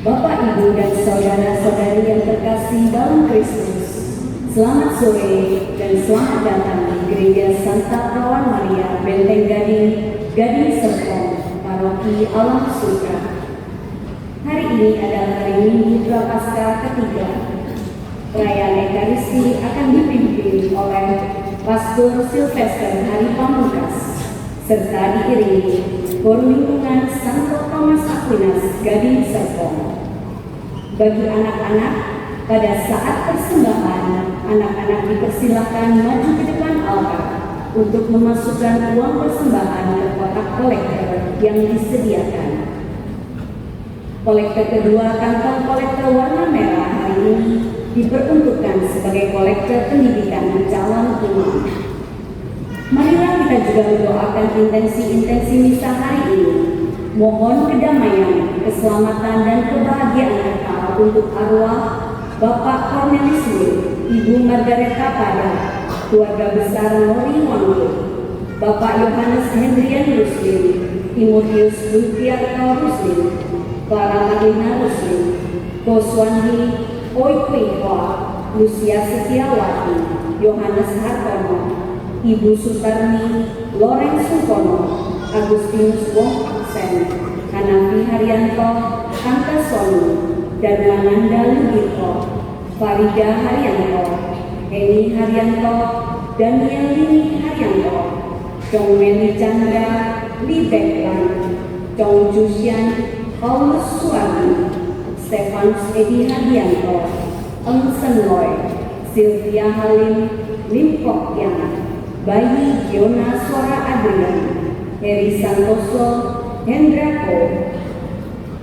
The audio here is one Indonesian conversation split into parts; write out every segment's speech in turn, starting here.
Bapak, Ibu, dan saudara-saudari yang terkasih dalam Kristus, selamat sore dan selamat datang di Gereja Santa Perawan Maria, Benteng Gading Serpong, Paroki Alam Sutra. Hari ini adalah hari Minggu Prapaskah ketiga. Perayaan Ekaristi akan dipimpin oleh Pastor Sylvester Hari Pamungkas, serta diiringi Korum Lingkungan Santo Thomas Aquinas Gading Serpong. Bagi anak-anak, pada saat persembahan, anak-anak dipersilakan maju ke depan altar untuk memasukkan uang persembahan ke kotak kolektor yang disediakan. Kolektor kedua, kantong kolektor warna merah hari ini diperuntukkan sebagai kolektor pendidikan calon imam. Marilah kita juga mendoakan intensi-intensi misa hari ini. Mohon kedamaian, keselamatan, dan kebahagiaan kekal untuk arwah Bapak Cornelis Will, Ibu Margareta Pada, keluarga besar Lori Wangge, Bapak Yohanes Hendrian Ruslim, Timotius Lupiarto Ruslim, Clara Madina Ruslim, Koswandi Oikwewa, Lucia Setiawati, Yohanes Hartono, Ibu Sutarni Lorenz Sukono, Agustinus Wong Aksen, Hanafi Haryanto, Tante Soni, Darmananda Lugito, Farida Haryanto, Heni Haryanto, Daniel Lini Haryanto, Chong Meli Chandra, Li Beklan, Chong Jusian, Paulus Suwadi, Stefanus Edi Haryanto, Eng Sen Loy, Sylvia Halim, Lim Kok Yang, Bayi Giona Suara Adrian, Heri Santoso, Hendrako,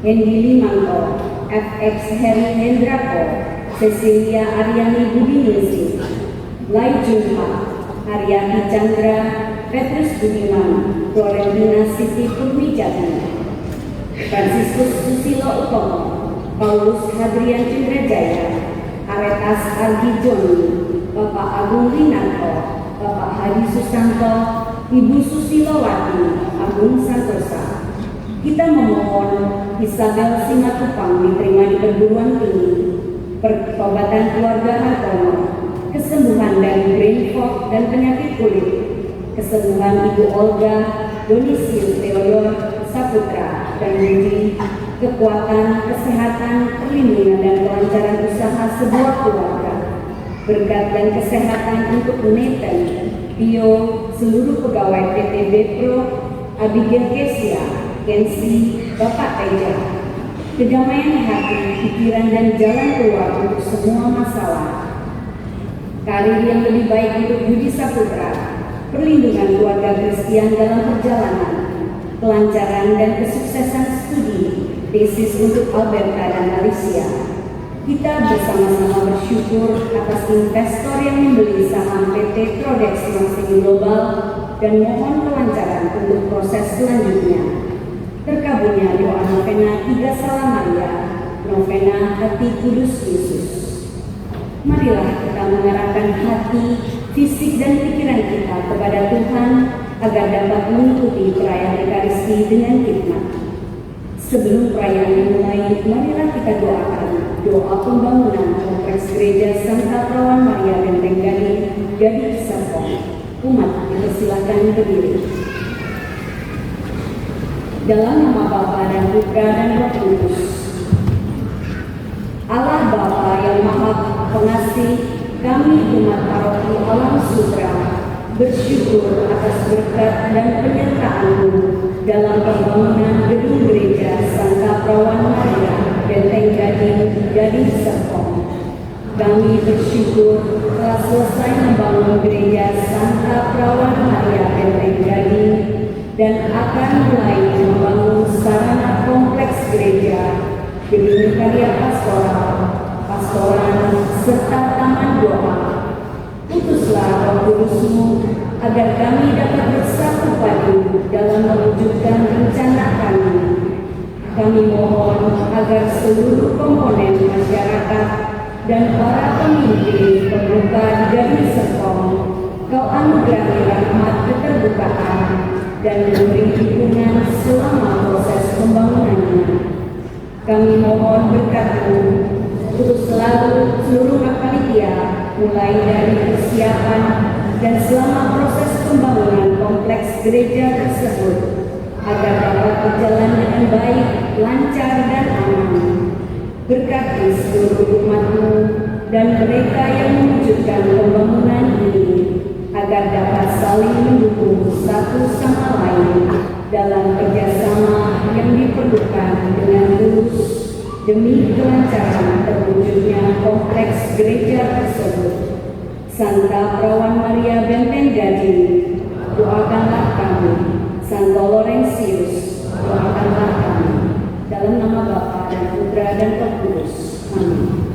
Hendi Limanto, FX Heri Hendrako, Cecilia Aryani Budiningsih, Lai Junha, Haryati Chandra, Petrus Budiman, Florentina Siti Kurmijati, Franciscus Susilo Utomo, Paulus Hadrian Cindrajaya, Aretas Argi Joni, Bapak Agung Rinanto, Bapak Hadi Susanto, Ibu Susilowati, Agung Santosa. Kita memohon Isabel Simatupang diterima di perguruan tinggi, pertobatan keluarga Hartono, kesembuhan dari brain fog dan penyakit kulit, kesembuhan Ibu Olga, Donisius Theodor Saputra, dan Budi, kekuatan, kesehatan, perlindungan, dan kelancaran usaha sebuah keluarga. Berkat dan kesehatan untuk Nathan, Tio, seluruh pegawai PT Bepro, Abigail Kesia, Kensi, Bapak Teja. Kedamaian hati, pikiran, dan jalan keluar untuk semua masalah. Karir yang lebih baik untuk Budi Saputra, perlindungan keluarga Kristian dalam perjalanan, kelancaran dan kesuksesan studi, tesis untuk Alberta dan Alicia. Kita bersama-sama bersyukur atas investor yang membeli saham PT Trodex Masing Global dan mohon kelancaran untuk proses selanjutnya. Terkabulnya doa novena 3 Salam Maria, novena Hati Kudus Yesus. Marilah kita mengarahkan hati, fisik, dan pikiran kita kepada Tuhan agar dapat mengikuti perayaan Ekaristi dengan hikmat. Sebelum perayaan dimulai, marilah kita doakan doa pembangunan Kompleks Gereja Santa Perawan Maria Benteng Gading Serpong. Umat dipersilakan berdiri. Dalam nama Bapa dan Putra dan Roh Kudus. Allah Bapa yang Maha Pengasih, kami umat Paroki Alam Sutra bersyukur atas berkat dan penyertaan-Mu dalam pembangunan gedung gereja Santa Perawan Maria Benteng Gading Serpong. Kami bersyukur telah selesai membangun gereja Santa Perawan Maria Benteng Gading dan akan mulai membangun sarana kompleks gereja, gedung karya pastoran, serta taman doa. Utuslah Roh Kudus-Mu agar kami dapat bersatu padu dalam mewujudkan rencana kami. Kami mohon agar seluruh komponen masyarakat dan para pemimpin pemuka Gading Serpong Kau anugerahi rahmat keterbukaan dan memberi dukungan selama proses pembangunannya. Kami mohon berkat-Mu untuk selalu seluruh panitia, mulai dari persiapan dan selama proses pembangunan kompleks gereja tersebut, agar dapat berjalan dengan baik, lancar, dan aman. Berkati seluruh umat-Mu dan mereka yang mewujudkan pembangunan ini, agar dapat saling mendukung satu sama lain dalam kerjasama yang diperlukan dengan tulus demi kelancaran terwujudnya kompleks gereja tersebut. Santa Perawan Maria Benteng Gading, doakanlah kami. Santo Laurentius, doakanlah kami. Dalam nama Bapa dan Putra dan Roh Kudus. Amin.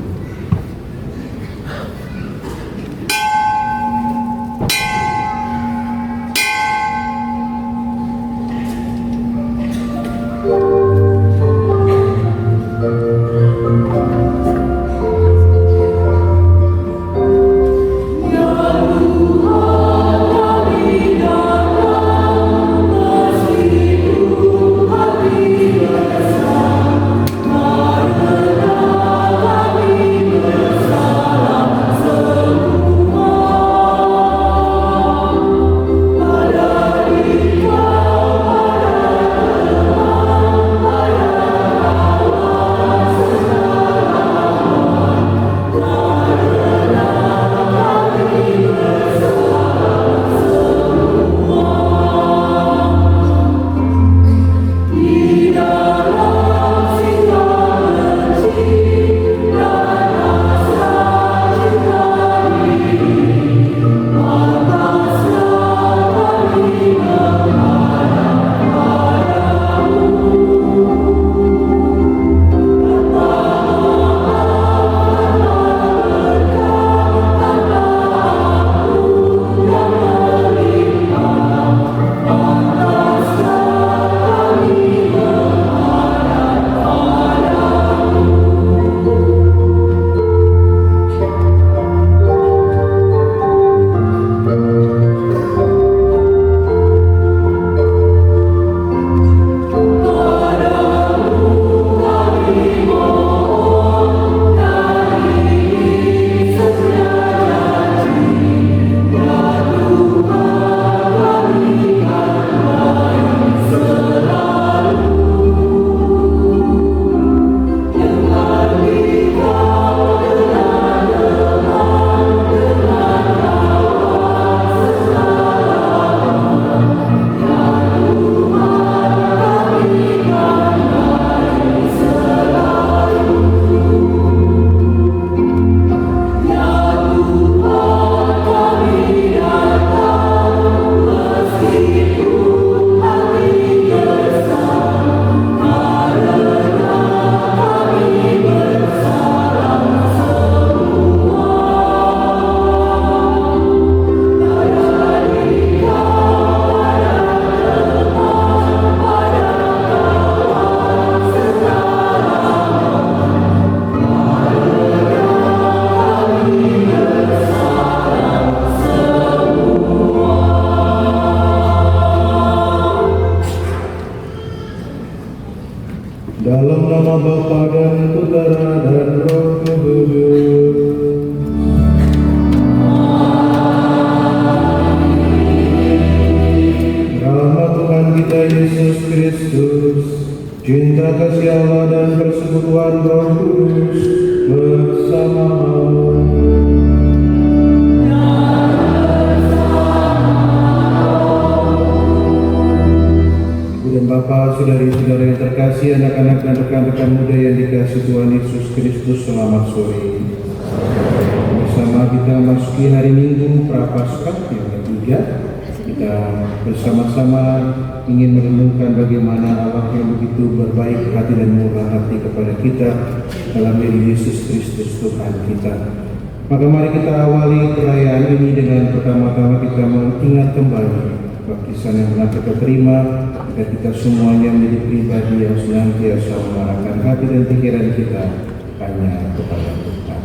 Dalam nama Bapa dan Putra dan Roh Kudus. Rahmat Tuhan kita Yesus Kristus, cinta kasih Allah dan persekutuan Roh Kudus bersama. Bapak, saudari-saudari yang terkasih, anak-anak dan rekan-rekan muda yang dikasihi Tuhan Yesus Kristus, selamat sore. Bersama kita masuki hari Minggu Prapaskah yang ketiga, kita bersama-sama ingin merenungkan bagaimana Allah yang begitu berbaik hati dan murah hati kepada kita dalam diri Yesus Kristus Tuhan kita. Maka mari kita awali perayaan ini dengan pertama-tama kita mengingat kembali baptisan yang pernah kita terima, dan kita semuanya menjadi pribadi yang senantiasa mengarahkan hati dan pikiran kita hanya kepada Tuhan.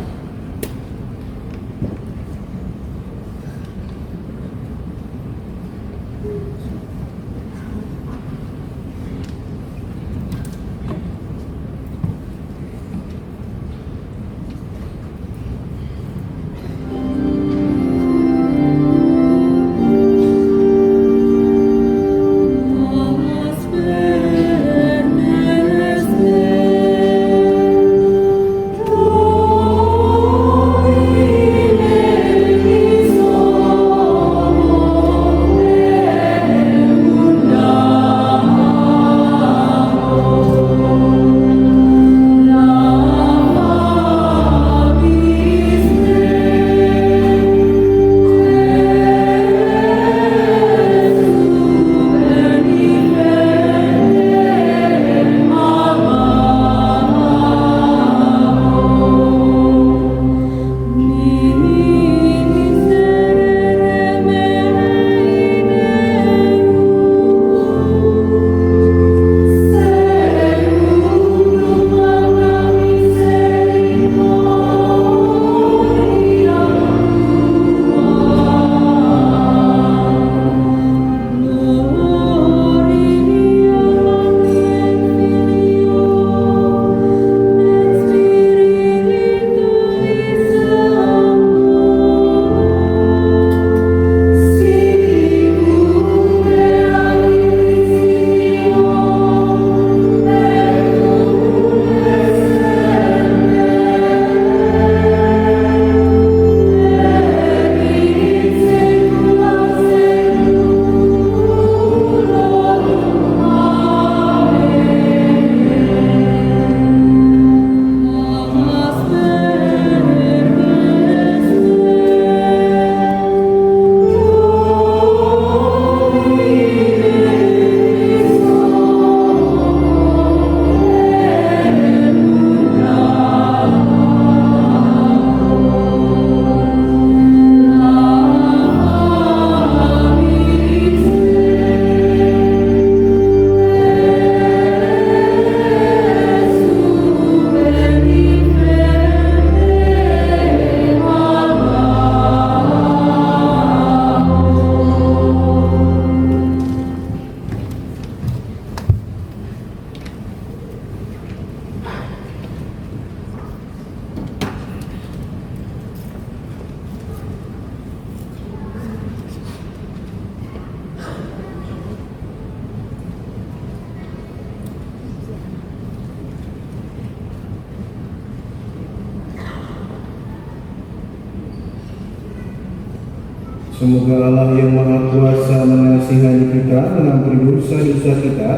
Semoga Allah yang Maha Kuasa mengasihani kita, mengampuni dosa-dosa kita,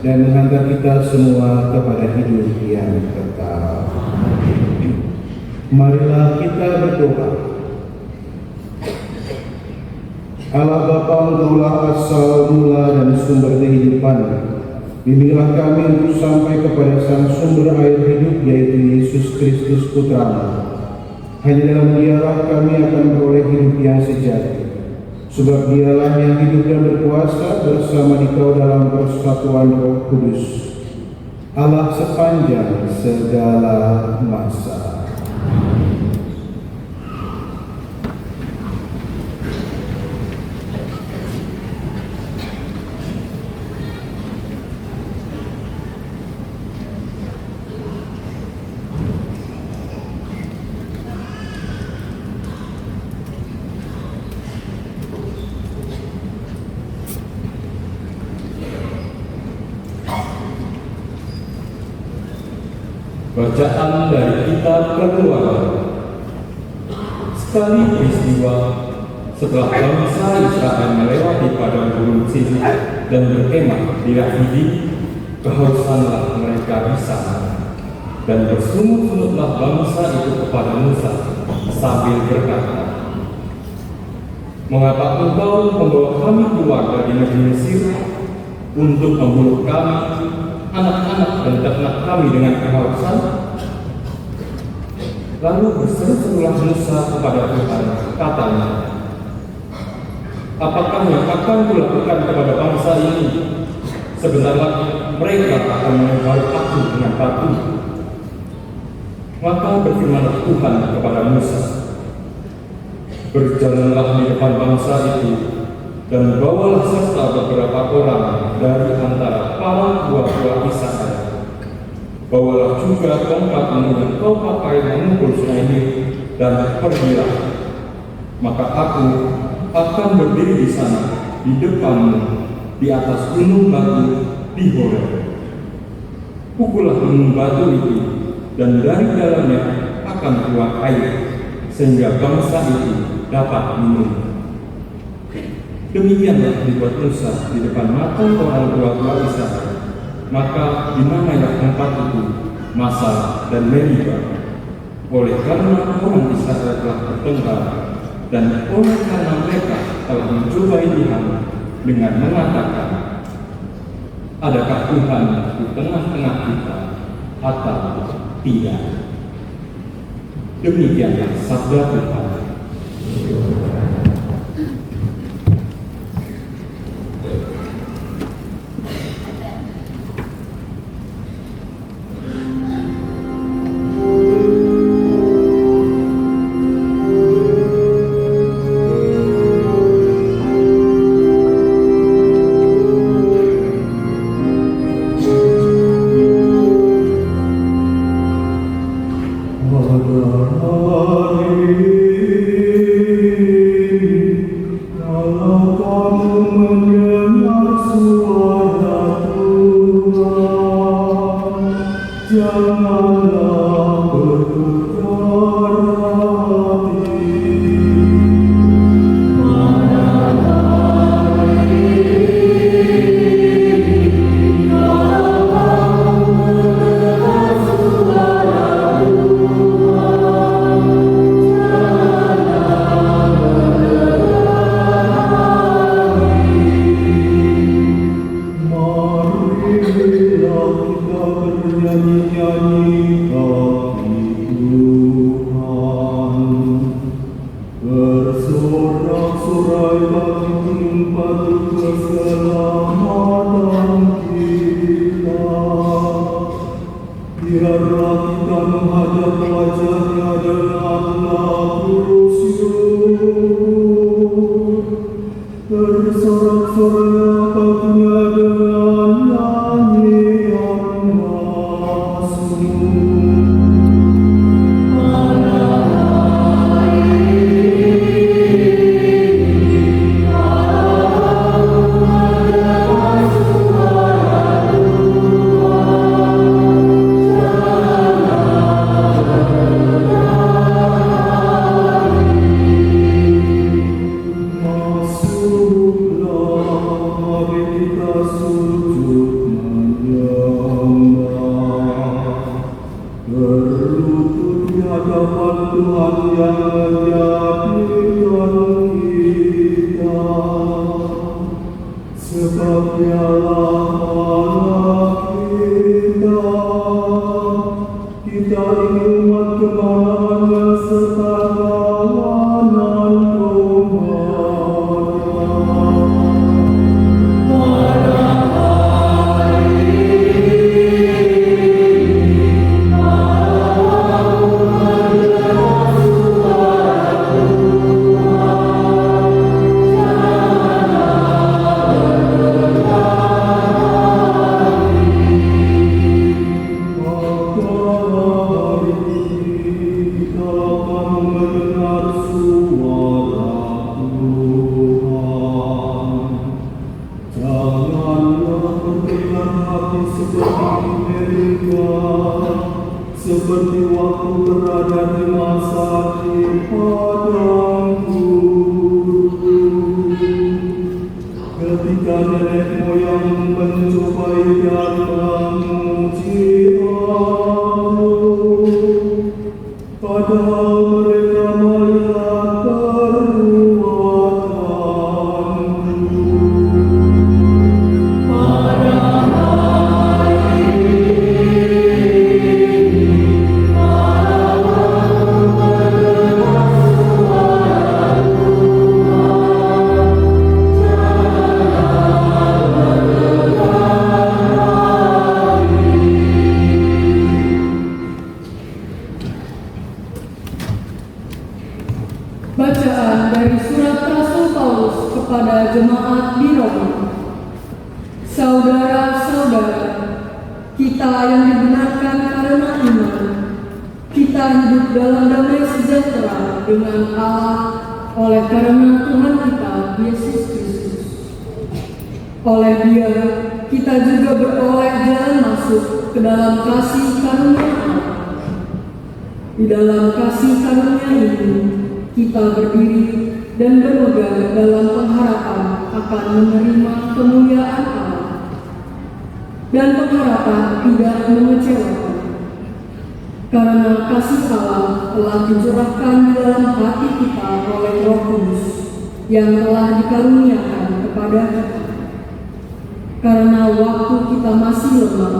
dan menghantar kita semua kepada hidup yang kekal. Marilah kita berdoa. Allah Bapa, Engkaulah asal mula dan sumber kehidupan. Bimbinglah kami untuk sampai kepada sang sumber air hidup, yaitu Yesus Kristus Putra-Mu. Hanya dalam Dialah kami akan beroleh hidup yang sejati. Sebab Dialah yang hidup dan berkuasa bersama Dikau dalam persatuan Roh Kudus, Allah sepanjang segala masa. Bacaan dari Kitab Keluaran. Sekali peristiwa setelah bangsa Israel melewati padang gurun Sin dan berkemah di Rafidim, kehausanlah mereka di sana. Dan bersungut-sungutlah bangsa itu kepada Musa sambil berkata, "Mengapa engkau membawa kami keluar dari negeri Mesir untuk membunuh kami, anak-anak dan ternak kami dengan kehausan?" Lalu berseru-serulah Musa kepada Tuhan, katanya, "Apakah yang akan kulakukan kepada bangsa ini? Sebentar lagi mereka akan melempar aku dengan batu." Maka berfirmanlah Tuhan kepada Musa, "Berjalanlah di depan bangsa itu, dan bawalah serta beberapa orang dari antara para buah-buah Israel. Bawalah juga tongkatmu yang kau pakai memukul sungai Nil, dan pergilah. Maka aku akan berdiri di sana, di depanmu, di atas gunung batu di Horeb. Pukullah gunung batu itu, dan dari dalamnya akan keluar air, sehingga bangsa itu dapat minum." Demikianlah dibuat Musa di depan mata orang tua Israel. Maka dinamailah tempat itu Masa dan Meriba, oleh karena orang Israel telah bertengkar, dan oleh karena mereka telah mencobai Tuhan dengan mengatakan, "Adakah Tuhan di tengah-tengah kita atau tidak?" Demikianlah sabda Tuhan. Dialah Allah kita ini umat kemenangan serta kawanan seperti waktu berada di masa di padang gurun, ketika nenek moyang mencobai dan memuji Allah, padahal mereka melihat perbuatanku. Bacaan dari surat Rasul Paulus kepada jemaat di Roma. Saudara-saudara, kita yang dibenarkan karena iman, kita hidup dalam damai sejahtera dengan Allah oleh karena Tuhan kita, Yesus Kristus. Oleh Dia, kita juga beroleh jalan masuk ke dalam kasih karunia Allah. Di dalam kasih karunia ini, kita berdiri dan bermegang dalam pengharapan akan menerima kemuliaan Allah. Dan pengharapan tidak mengecewakan, karena kasih Allah telah dicurahkan di dalam hati kita oleh Roh Kudus yang telah dikaruniakan kepada kita. Karena waktu kita masih lemah,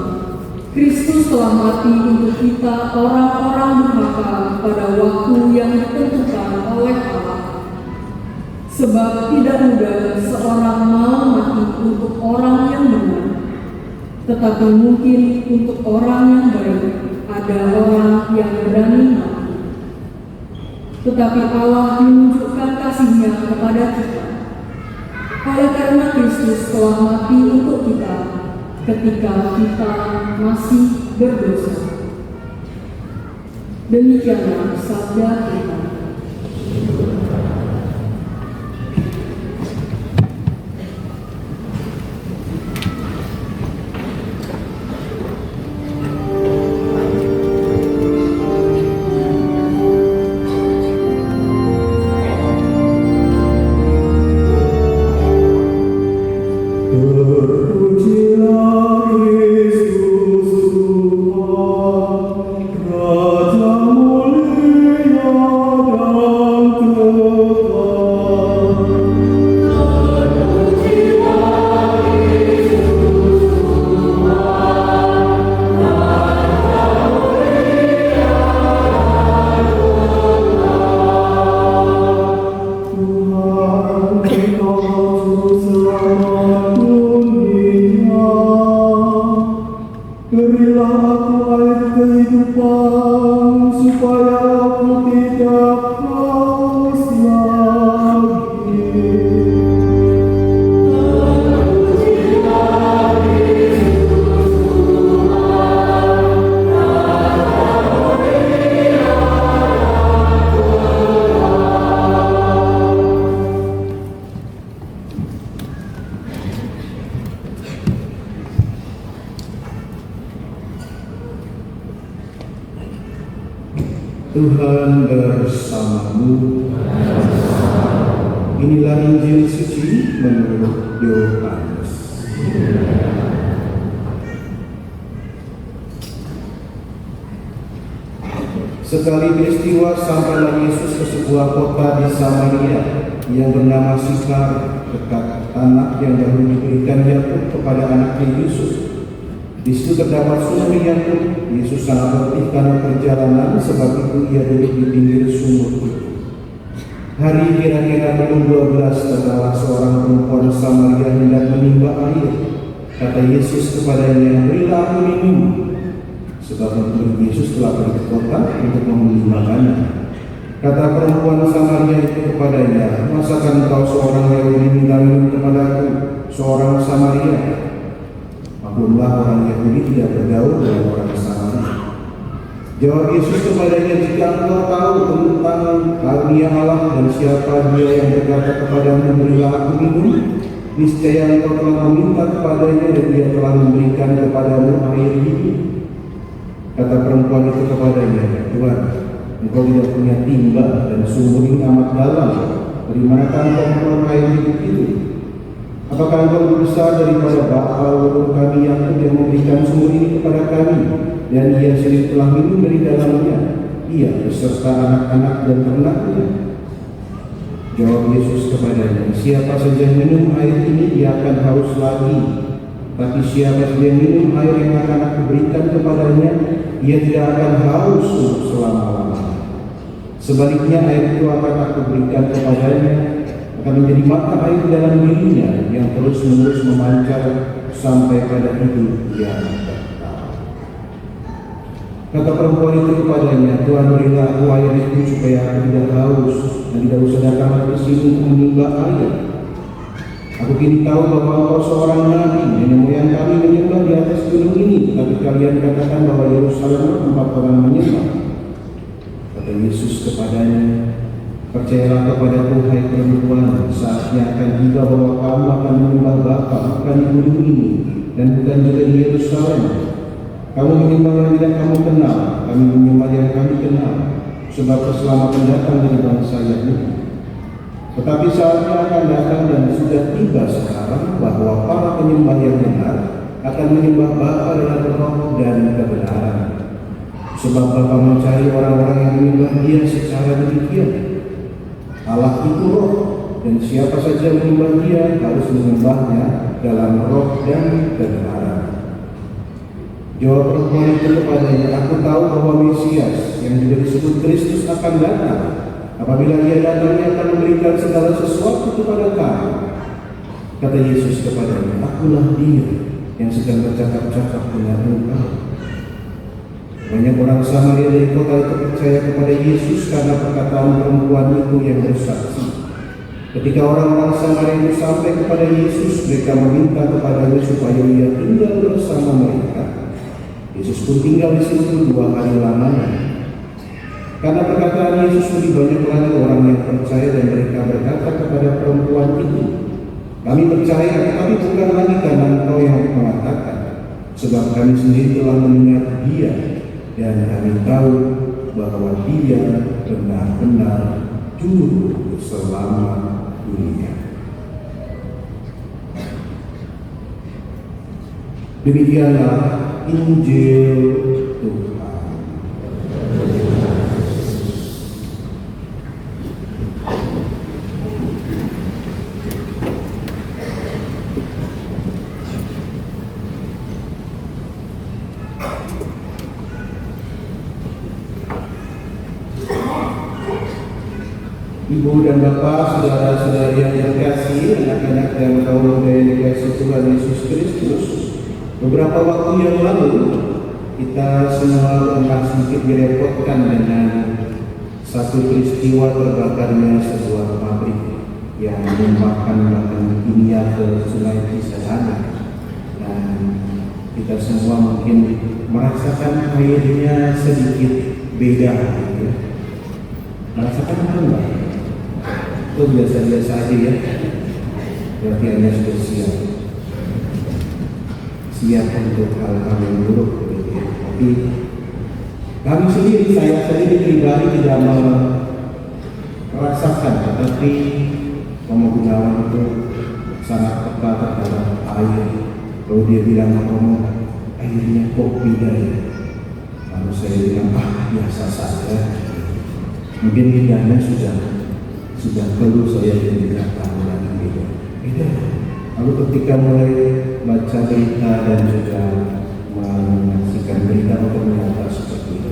Kristus telah mati untuk kita orang-orang durhaka pada waktu yang ditentukan oleh Allah. Sebab tidak mudah seorang mau mati untuk orang yang benar, tetapi mungkin untuk orang yang baik ada orang yang berani mati. Tetapi Allah menunjukkan kasih-Nya kepada kita, oleh karena Kristus telah mati untuk kita ketika kita masih berdosa. Demikianlah sabda kita. Tuhan bersamamu. Inilah Injil suci menurut Yohanes. Sekali peristiwa sampailah Yesus ke sebuah kota di Samaria yang bernama Sikar, dekat tanah yang dahulu diberikan Yakub kepada anaknya Yusuf. Di situ terdapat sumur Yakub. Yesus sangat letih karena perjalanan, sebab itu ia duduk di pinggir sumur itu. Hari kira-kira pukul 12 terdapat seorang perempuan Samaria hendak menimba air. Kata Yesus kepadanya, "Berilah aku minum." Sebab murid Yesus telah pergi ke kota untuk membeli makanan. Kata perempuan Samaria itu kepadanya, "Masakan engkau seorang Yahudi minta minum kepadaku, seorang Samaria?" Maklumlah, orang Yahudi tidak bergaul dengan orang Samaria. Jawab Yesus kepadanya, "Jika engkau tahu tentang karunia Allah dan siapa Dia yang berkata kepadamu, 'Berilah aku minum,' niscaya engkau telah meminta kepadanya dan Dia telah memberikan kepadamu air hidup." Kata perempuan itu kepadanya, "Tuhan, engkau tidak punya timba dan sumur ini amat dalam. Dari manakah engkau memperoleh air hidup itu? Apakah engkau lebih besar daripada bapa leluhur kami Yakub yang memberikan sumur ini kepada kami, dan ia sendiri telah minum dari dalamnya, ia beserta anak-anak dan ternaknya?" Jawab Yesus kepadanya, "Siapa saja minum air ini, ia akan haus lagi. Tapi siapa saja minum air yang akan aku berikan kepadanya, ia tidak akan haus untuk selama-lamanya. Sebaliknya air itu akan aku berikan kepadanya, akan menjadi mata air dalam dirinya yang terus-menerus memancar sampai pada hidup yang kekal." Kata perempuan itu kepadanya, "Tuhan, berilah aku air itu supaya aku tidak haus dan tidak usah datang ke sini untuk menimba air. Aku kini tahu bahwa engkau seorang nabi. Nenek moyang kami menyembah di atas gunung ini, tetapi kalian katakan bahwa Yerusalem tempat orang menyembah." Kata Yesus kepadanya, "Percayalah kepadaku, hai perempuan, saatnya akan tiba bahwa kamu akan menyembah Bapa bukan di gunung ini dan bukan juga di Yerusalem. Kamu menyembah yang tidak kamu kenal, kami menyembah yang kami kenal, sebab keselamatan datang dari bangsa Yahudi. Tetapi saatnya akan datang dan sudah tiba sekarang bahwa para penyembah yang benar akan menyembah Bapa dengan roh dan kebenaran. Sebab Bapa mencari orang-orang yang menyembah Dia secara demikian. Allah itu roh, dan siapa saja menyembah Dia harus menyembahnya dalam roh dan kebenaran." Jawab perempuan itu kepadanya, "Aku tahu bahwa Mesias yang juga disebut Kristus akan datang. Apabila Ia datang, Ia akan memberikan segala sesuatu kepada kami." Kata Yesus kepadanya, "Akulah Dia yang sedang bercakap-cakap dengan engkau." Banyak orang Samaria dari kota itu percaya kepada Yesus karena perkataan perempuan itu yang bersaksi. Ketika orang-orang Samaria itu sampai kepada Yesus, mereka meminta kepadanya supaya Ia tinggal bersama mereka. Yesus pun tinggal di situ 2 hari lamanya. Karena perkataan Yesus lebih banyak lagi orang yang percaya, dan mereka berkata kepada perempuan itu, "Kami percaya, tetapi bukan lagi karena engkau yang mengatakan, sebab kami sendiri telah mendengar Dia, dan kami tahu bahwa Dia benar-benar juru selamat dunia." Demikianlah Injil Tuhan. Ibu dan Bapak, saudara-saudari yang terkasih, anak-anak dan kaum muda yang dikasihi Tuhan Yesus Kristus, beberapa waktu yang lalu kita semua pernah sedikit direpotkan dengan satu peristiwa terbakarnya sebuah pabrik yang menumpahkan bahan kimia ke Sungai Cisadane, dan kita semua mungkin merasakan airnya sedikit beda, gitu. Merasakan apa? Itu biasa-biasa aja ya. Berarti Anda sudah siap untuk hal-hal yang buruk, gitu ya. Tapi kami sendiri, saya sendiri pribadi tidak merasakan, tetapi Romo Gunawan itu sangat peka terhadap air. Kalau dia bilang, "Romo, airnya kok beda ya?" Lalu saya bilang, biasa saja. Mungkin lidahnya sudah perlu saya tidak tahu lagi beda. Beda. Lalu ketika mulai baca berita dan juga menyaksikan berita ternyata seperti itu.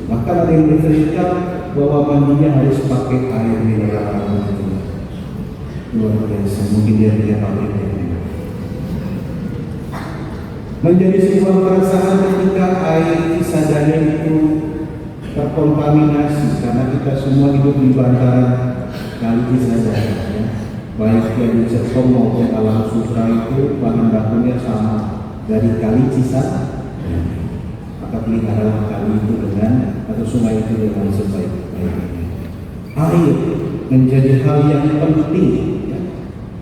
Bahkan ada yang bercerita bahwa mandinya harus pakai air mineral. Luar biasa, mungkin dia punya pabriknya. Menjadi sebuah perasaan ketika air Cisadane itu terkontaminasi karena kita semua hidup di bantaran Kali Cisadane, ya. Baik yang di Serpong maupun Alam Sutra itu bahan bakunya sama dari Kali Cisadane. Maka pelihara kali itu dengan atau sungai itu dengan sebaik-baiknya. Air menjadi hal yang penting. Ya.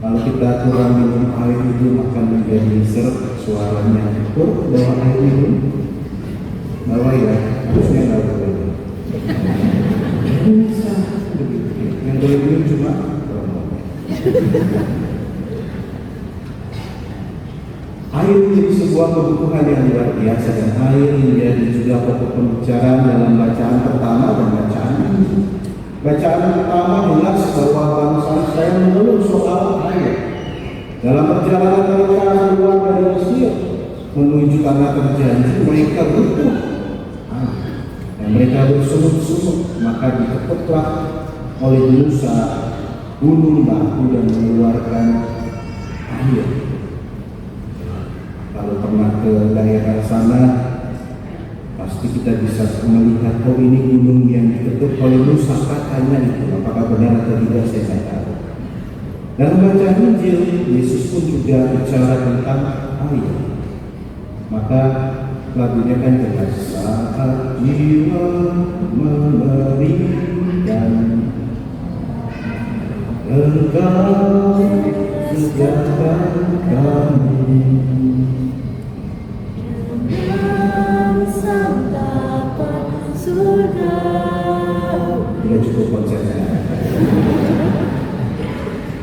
Kalau kita kurang minum air itu akan menjadi seret suaranya. Bawa air minum, bawa ya, harusnya nggak boleh. Bisa, yang boleh minum cuma air menjadi sebuah kebutuhan yang luar biasa, dan air menjadi juga pokok pembicaraan dalam bacaan pertama dan bacaan ini. Bacaan pertama jelas bahwa bangsa Israel mengeluh soal air. Dalam perjalanan mereka keluar dari Mesir menuju tanah terjanji, mereka butuh air. Dan mereka bersungut-sungut, maka dikepetlah oleh Musa gunung batu dan mengeluarkan air. Kalau pernah ke daerah sana, pasti kita bisa melihat, oh ini gunung yang diketuk oleh Musa, katanya itu. Apakah benar atau tidak saya tidak tahu. Dalam bacaan Injil, Yesus pun juga bicara tentang air. Maka lagunya kan jelas, saat jiwa memberikan Engkau sediakan kami surga. Tidak cukup konsepnya.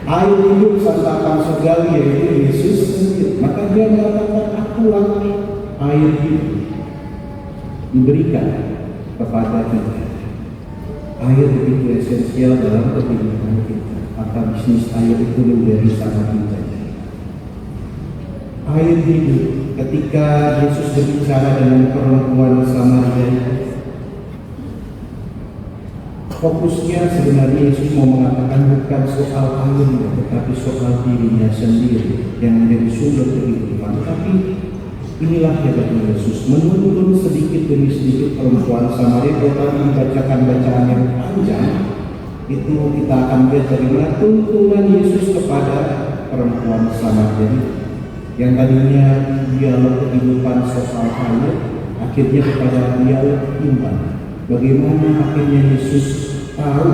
Air hidup santapan surgawi yaitu Yesus sendiri. Maka dia mengatakan, akulah air hidup diberikan kepada kita. Air begitu esensial dalam kehidupan kita. Maka bisnis air itu menjadi sangat penting. Air hidup. Ketika Yesus berbicara dengan perempuan Samaria, fokusnya sebenarnya Yesus mau mengatakan bukan soal airnya, tetapi soal dirinya sendiri yang menjadi sumber kehidupan. Tapi inilah hebat Yesus, menuntun sedikit demi sedikit perempuan Samaria. Kalau tadi membacakan bacaan yang panjang, itu kita akan lihat bagaimana tuntunan Yesus kepada perempuan Samaria yang tadinya dialog kehidupan soal air, akhirnya kepada dialog iman. Bagaimana akhirnya Yesus tahu,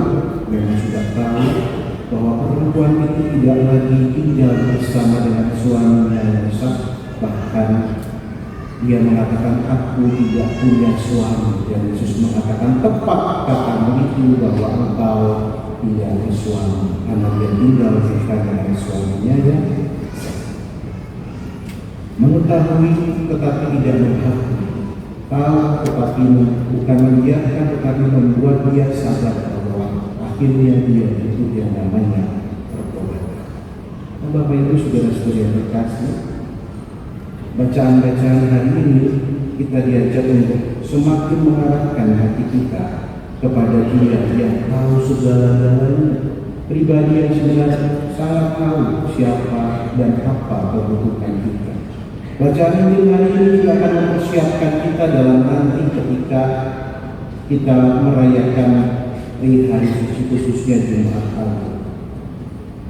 memang sudah tahu bahwa perempuan itu tidak lagi tinggal bersama dengan suaminya yang sah. Bahkan dia mengatakan, aku tidak punya suami. Dan Yesus mengatakan, tepat katamu itu bahwa engkau tidak ada suami, karena dia tinggal bersama dengan suaminya yang sah. Mengetahui tetapi tidak menghakimi, tahu tetapi bukan membiarkan, tetapi membuat dia sadar bahwa akhirnya dia itu yang namanya pertobatan. Bapak Ibu saudara-saudara yang terkasih, bacaan-bacaan hari ini kita diajak untuk semakin mengarahkan hati kita kepada Dia yang tahu segala-galanya, pribadi yang sebenarnya sangat tahu siapa dan apa kebutuhan kita. Bacaan Injil hari ini juga akan mempersiapkan kita dalam nanti ketika kita merayakan hari suci, khususnya Jumat Agung.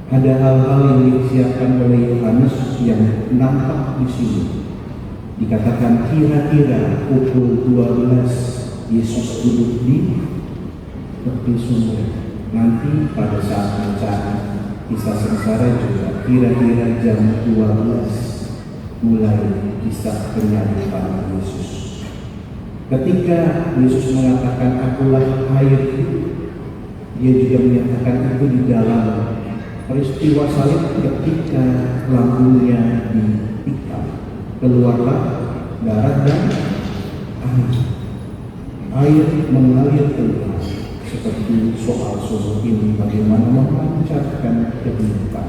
Ada hal-hal yang disiapkan oleh Yohanes yang nampak di sini. Dikatakan kira-kira pukul 12 Yesus duduk di tepi sungai. Nanti pada saat bacaan kisah sengsara juga kira-kira jam 12 mulai kisah penyaliban Yesus. Ketika Yesus mengatakan akulah air hidup, dia juga menyatakan itu di dalam peristiwa salib ketika lambungnya ditikam. Keluarlah darah dan air. Air mengalir keluar. Seperti soal sumur ini bagaimana memancarkan kehidupan.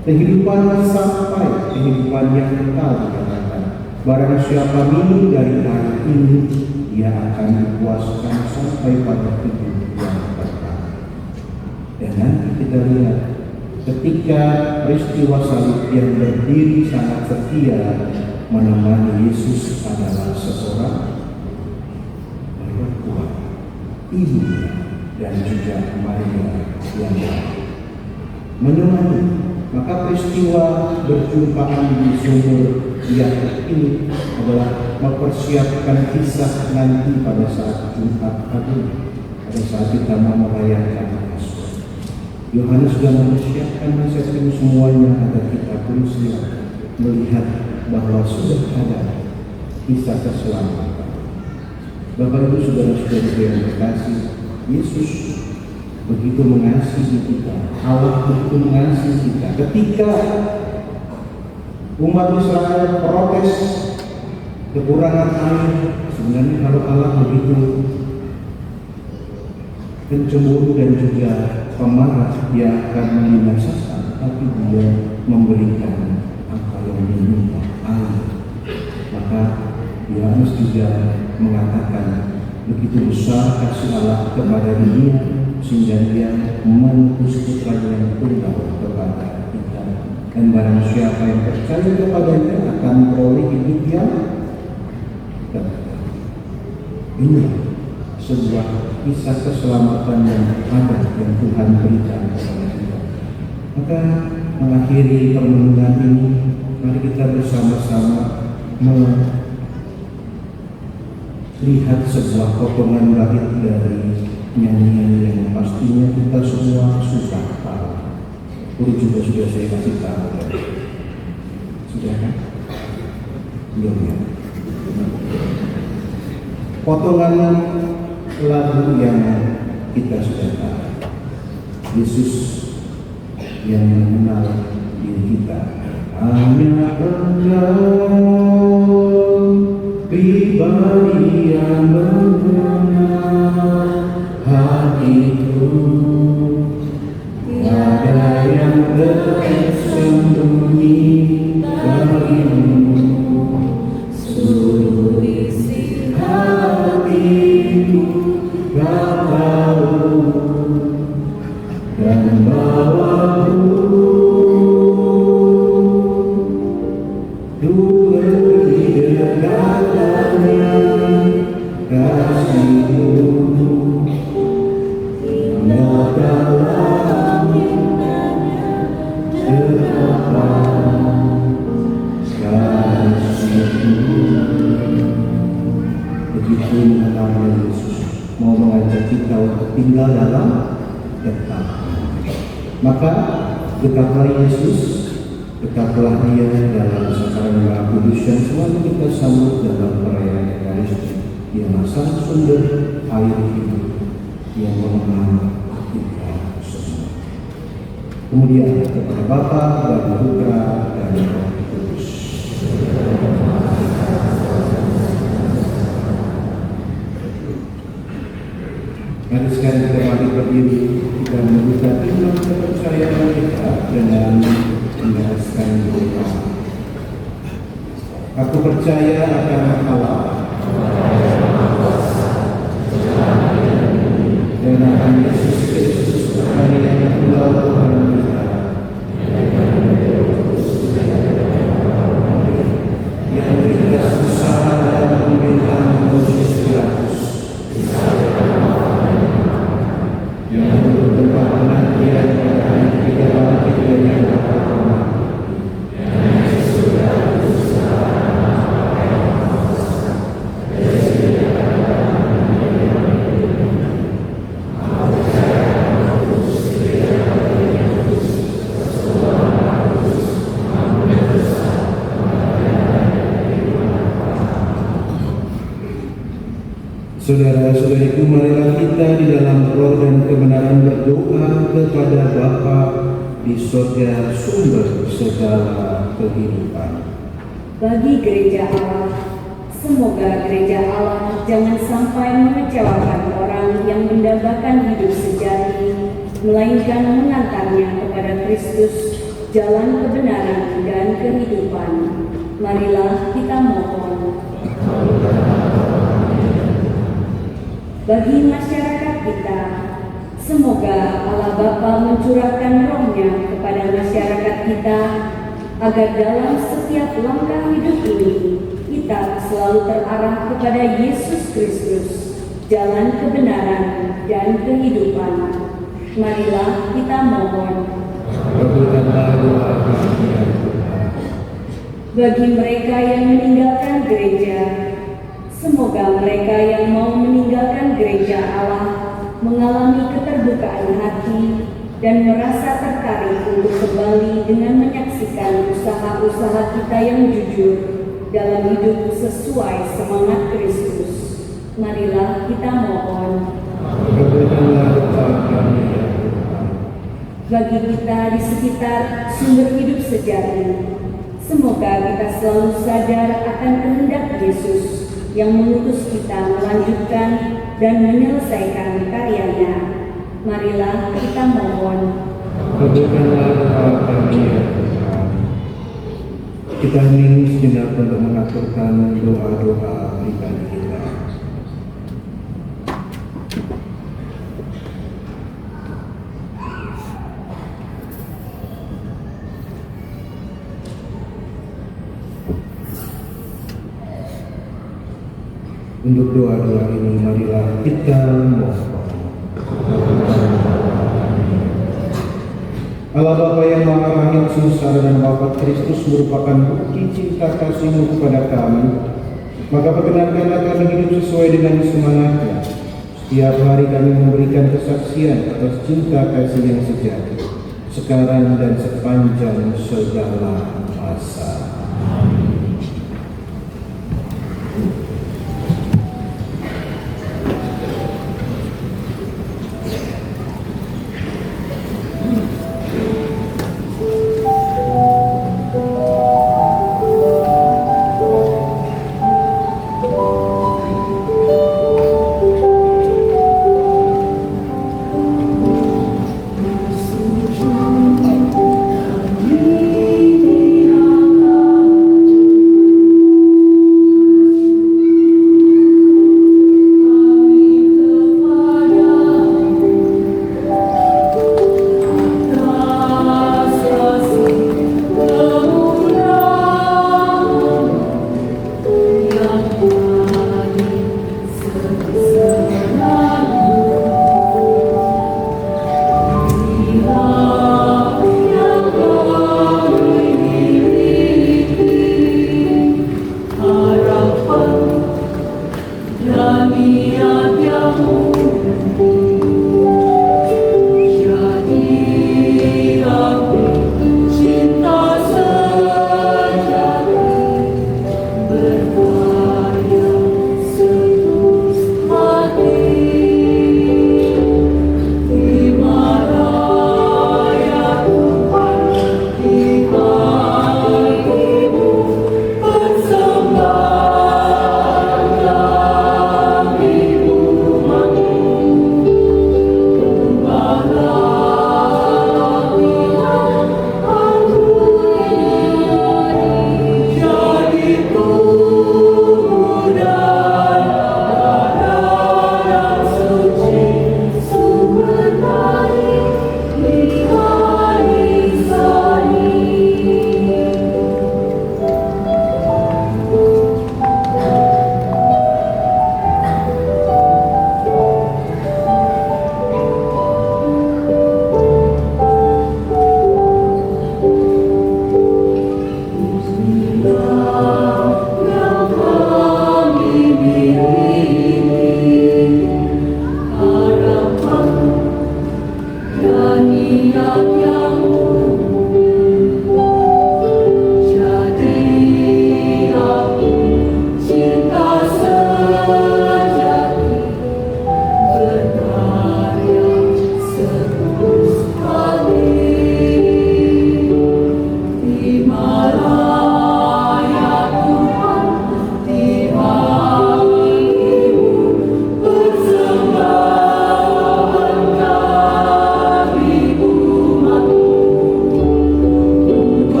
kehidupan sampai kehidupan yang kekal dikatakan. Barang siapa minum dari air ini, ia akan dipuaskan sampai pada hidup yang kekal. Dan nanti kita lihat ketika peristiwa salib yang berdiri sangat setia menemani Yesus adalah seorang perempuan, ibunya, dan juga Maria yang menemani. Maka peristiwa berjumpaan di sumur yang ini adalah mempersiapkan kisah nanti pada saat Jumat Agung, pada saat kita mau merayakan Paskah. Yohanes sudah mempersiapkan masa itu semuanya agar kita pun siap melihat bahwa sudah ada kisah keselamatan. Bapak Ibu saudara-saudara yang terkasih, Yesus begitu mengasihi kita, Allah begitu mengasihi kita. Ketika umat Israel protes kekurangan air, sebenarnya kalau Allah begitu pencemburu dan juga pemarah, Dia akan membinasakan, tapi Dia memberikan apa yang diminta, air. Maka Yohanes juga mengatakan begitu besar kasih Allah kepada dunia sehingga Dia mengutus putranya yang tunggal kepada kita, dan barang siapa yang percaya kepadanya akan beroleh hidup yang kekal. Ini sebuah kisah keselamatan yang ada yang Tuhan berikan kepada kita. Maka mengakhiri permenungan ini, mari kita bersama-sama melihat sebuah potongan bait dari nyanyian yang pastinya kita semua suka tahu. Guru juga sudah saya kasih tahu. Sudah kan? Belum ya? Potongan lagu yang kita sudah tahu. Yesus yang mengenal diri kita. Hanya Engkau pribadi yang mengenal hatiku, tiada yang tersembunyi darimu. Seluruh isi hatiku Kau tahu, dan bawaku lebih dekat dengan kasih-Mu. Dalam begitu mengenal Yesus, mau mengajak kita untuk tinggal dalam ketaatan. Maka dekatlah Yesus, dekatlah Dia dalam sekarang Maha Kudus yang selalu kita sambut dalam perayaan Ekaristi. Dialah sang sumber air hidup yang mengenal kita semua. Kemudian kepada Bapa dan Putra dan Roh Kudus. Mari sekarang kita balik berdiri, kita membuka iman kepercayaan kita dengan meneruskan doa. Aku percaya akan Allah dan akan Yesus Kristus Tuhan yang tunggal Tuhan kita, yang berikas usaha dalam pemerintahan Moses Pilatus, yang menurut tempat penantian pada hari ketiga bangkit dari yang pertama, Saudara-saudariku, marilah kita di dalam roh dan kebenaran berdoa kepada Bapa di surga, sumber segala kehidupan. Bagi gereja Allah, semoga gereja Allah jangan sampai mengecewakan orang yang mendambakan hidup sejati, melainkan mengantarnya kepada Kristus jalan kebenaran dan kehidupan. Marilah kita mohon. Bagi masyarakat kita, semoga Allah Bapa mencurahkan rohnya kepada masyarakat kita, agar dalam setiap langkah hidup ini, kita selalu terarah kepada Yesus Kristus, jalan kebenaran dan kehidupan. Marilah kita mohon. Kabulkanlah doa kami ya Tuhan. Bagi mereka yang meninggalkan gereja, semoga mereka yang mau meninggalkan gereja Allah mengalami keterbukaan hati dan merasa tertarik untuk kembali dengan menyaksikan usaha-usaha kita yang jujur dalam hidup sesuai semangat Kristus. Marilah kita mohon. Kabulkanlah doa kami ya Tuhan. Bagi kita di sekitar sumber hidup sejati, semoga kita selalu sadar akan kehendak Yesus yang mengutus kita melanjutkan dan menyelesaikan karyanya. Marilah kita mohon. Kabulkanlah doa kami ya Tuhan. Kita hening sejenak untuk mengaturkan doa-doa pribadi kita. Untuk doa-doa ini marilah kita mohon. Allah Bapa yang Maha Rahim, Sengsara dan Wafat Kristus merupakan bukti cinta kasih-Mu kepada kami. Maka perkenankanlah kami hidup sesuai dengan semangat-Nya. Setiap hari kami memberikan kesaksian atas cinta kasih yang sejati, sekarang dan sepanjang segala masa.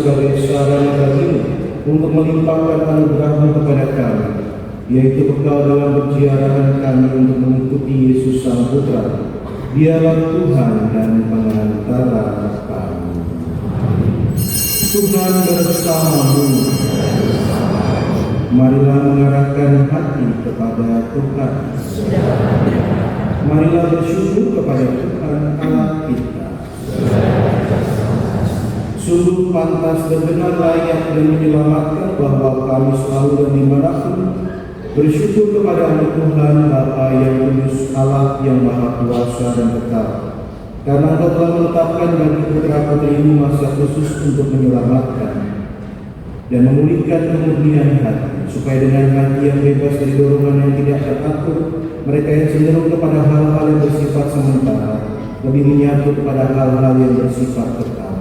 sebagai sarana bagimu untuk melimpahkan anugerah-Mu kepada kami, yaitu bekal dalam perjalanan kami untuk mengikuti Yesus Sang Putra. Dialah Tuhan dan pengantara kami. Tuhan bersamamu. Marilah mengarahkan hati kepada Tuhan. Marilah bersyukur kepada Tuhan Allah kita. Sungguh pantas dan benar layak dan menyelamatkan bahwa kami selalu dan dimanapun bersyukur kepada Tuhan Bapa yang kudus, Allah yang maha kuasa dan kekal, karena Engkau telah menetapkan bagi putra putrimu masa khusus untuk menyelamatkan dan memulihkan kemurnian hati, supaya dengan hati yang bebas dari dorongan yang tidak teratur, mereka yang cenderung kepada hal-hal yang bersifat sementara lebih menyatu kepada hal-hal yang bersifat kekal.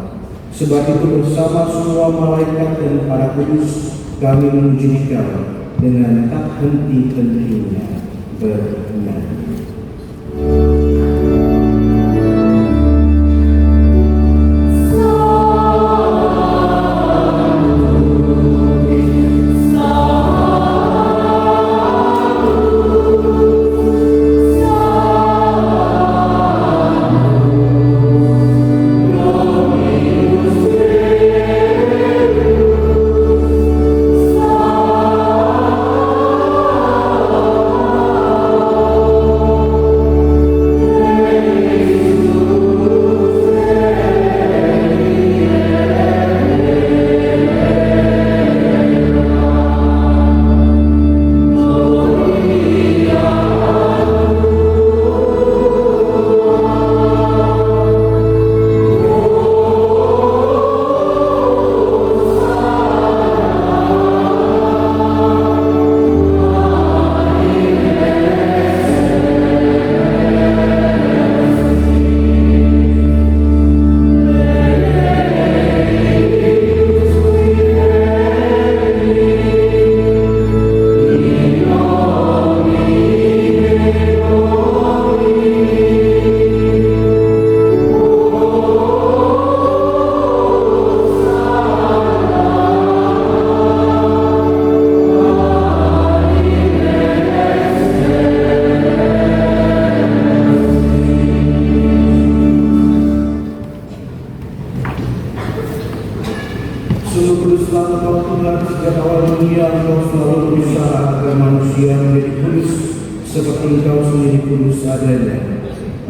Sebab itu bersama semua malaikat dan para kudus kami memuji Dikau dengan tak henti-hentinya bernyanyi.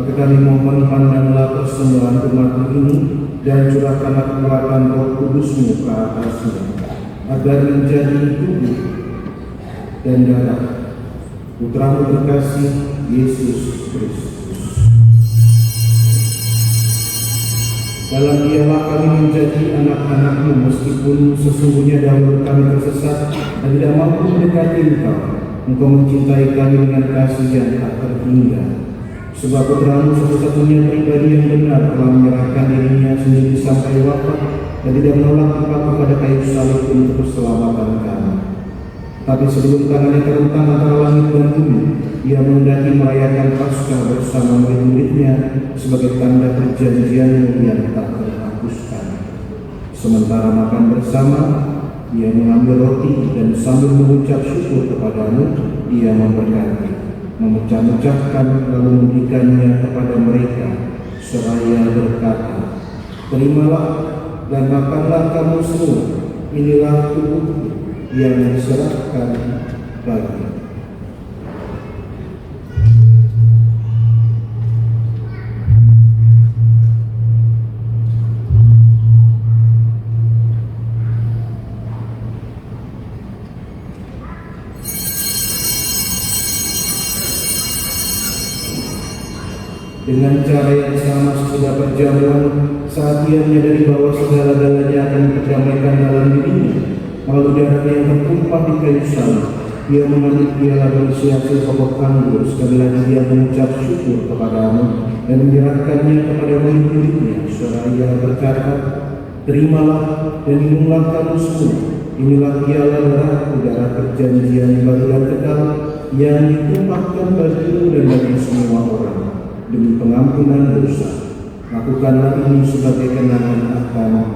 Maka kami mohon pandanglah persembahan umat ini dan curahkanlah kekuatan Roh Kudus-Mu ke atasnya, agar menjadi tubuh dan darah Putra-Mu terkasih Yesus Kristus. Dalam Dialah kami menjadi anak-anak-Mu, meskipun sesungguhnya dahulu kami tersesat dan tidak mampu mendekati Engkau. Engkau mencintai kami dengan kasih yang tak terhingga. Sebab Putra-Mu satu-satunya pribadi yang benar telah menyerahkan dirinya sendiri sampai wafat dan tidak menolak tempat kepada kayu salib untuk keselamatan kami. Tapi sebelum tangannya terentang antara langit dan bumi, Ia mendaki merayakan Paskah bersama murid-muridnya sebagai tanda perjanjian yang tak terhapuskan. Sementara makan bersama, Ia mengambil roti dan sambil mengucap syukur kepadamu, Ia memberkati, memecah-mecahkan lalu memberikannya kepada mereka, seraya berkata, "Terimalah dan makanlah kamu semua, inilah tubuhku yang diserahkan bagimu." Dengan cara yang sama sesudah perjamuan, saat Ia menyadari bahwa segala-galanya akan diperdamaikan dalam dirinya, melalui darahnya yang tertumpah di kayu salib, Ia mengambil piala berisi hasil pokok anggur. Sekali lagi Ia mengucap syukur kepadamu dan menyerahkannya kepada murid-muridnya, seraya berkata, "Terimalah dan minumlah kamu semua, inilah piala darahku, darah perjanjian baru dan kekal, yang ditumpahkan bagimu dan bagi semua orang demi pengampunan dosa. Lakukanlah ini sebagai kenangan akan aku."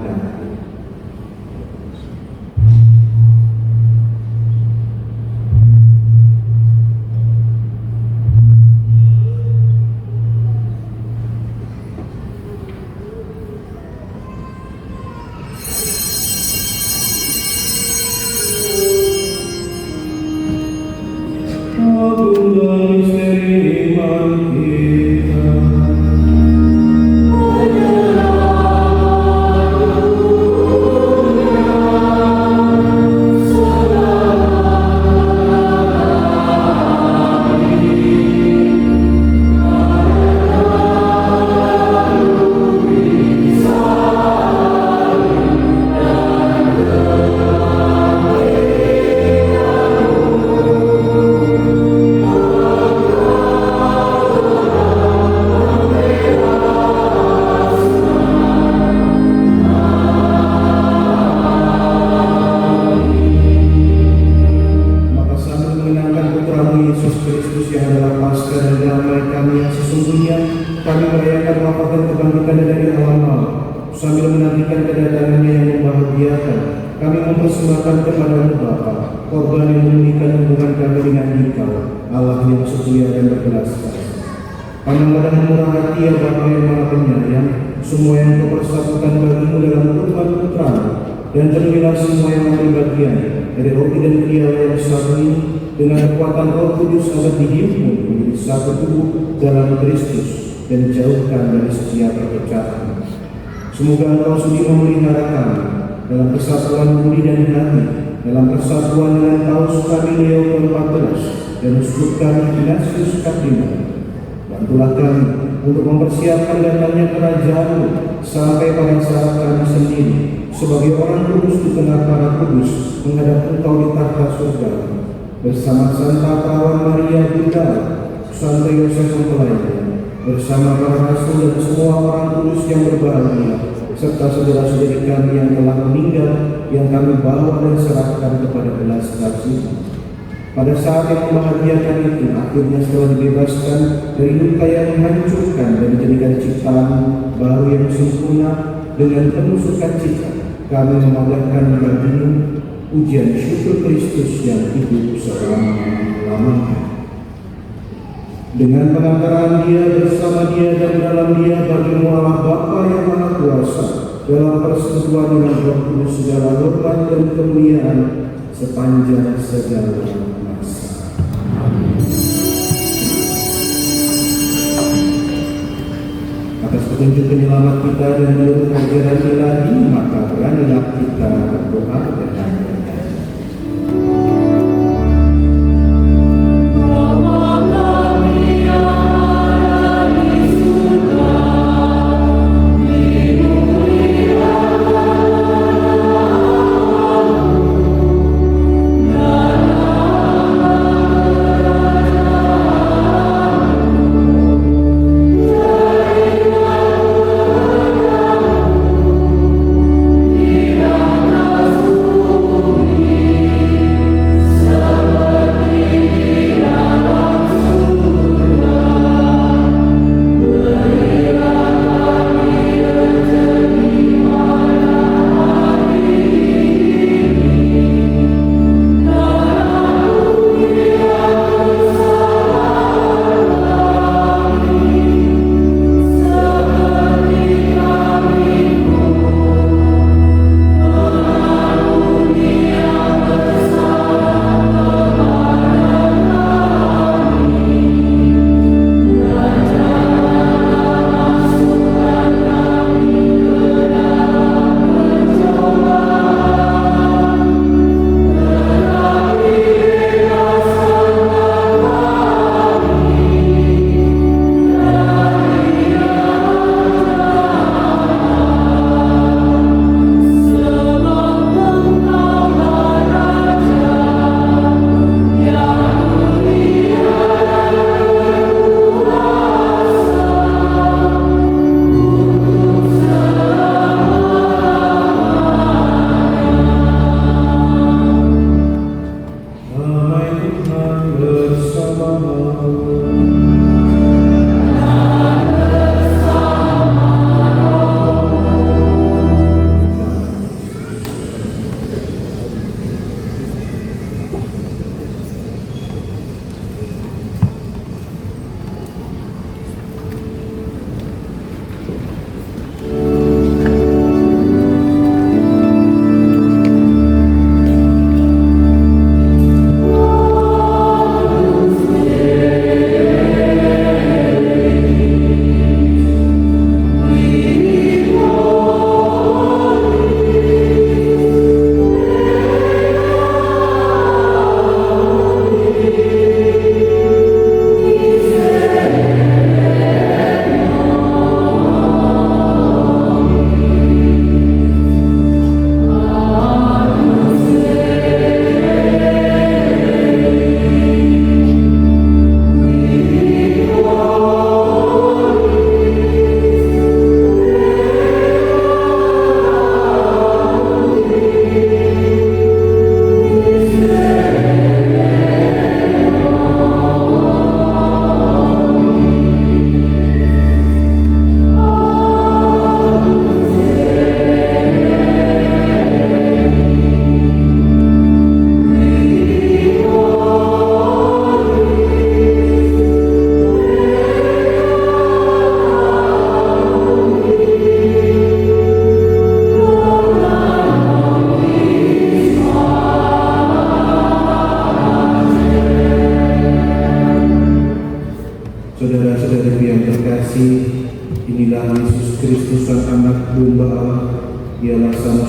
yang membahagiakan, kami mempersembahkan kepadamu Bapa, korban yang memulihkan hubungan kami dengan Engkau, Allah yang setia dan berbelas kasih. Pandanglah dengan murah hati ya Bapa yang Maha Penyayang, semua yang Kau persatukan bagimu dalam kurban putra-Mu, dan penuhilah semua yang memberi bagian dari roti dan piala yang satu ini dengan kekuatan Roh Kudus agar hidupmu menjadi satu tubuh dalam Kristus dan jauhkan dari setiap perpecahan. Semoga Engkau sudi memelihara kami dalam kesatuan budi dan hati, dalam persatuan dengan Paus kami Leo ke-14 dan uskup kami Ignatius Kardinal. Bantulah kami untuk mempersiapkan datangnya kerajaan-Mu sampai pada saat kami sendiri sebagai orang kudus di tengah para kudus menghadap Engkau di tahta surga bersama Santa Perawan Maria Bunda, Santo Yosef mempelainya, bersama para rasul dan semua orang kudus yang berbahagia, serta saudara-saudari kami yang telah meninggal yang kami bawa dan serahkan kepada belas kasihan. Pada saat yang membahagiakan itu, akhirnya setelah dibebaskan dari luka yang menghancurkan dan dijadikan ciptaan baru yang sempurna dengan penuh sukacita, kami memadamkan bagimu ujian syukur Kristus yang hidup selama-lamanya. Dengan pengantaran Dia, bersama Dia, dan dalam Dia, bagimu Allah Bapa yang Maha Kuasa, dalam persekutuan dengan Roh Kudus segala hormat dan kemuliaan sepanjang segala masa. Atas petunjuk penyelamat kita dan menurut ajaran ilahi, maka beranilah kita berdoa dengan bernyanyi. Amen.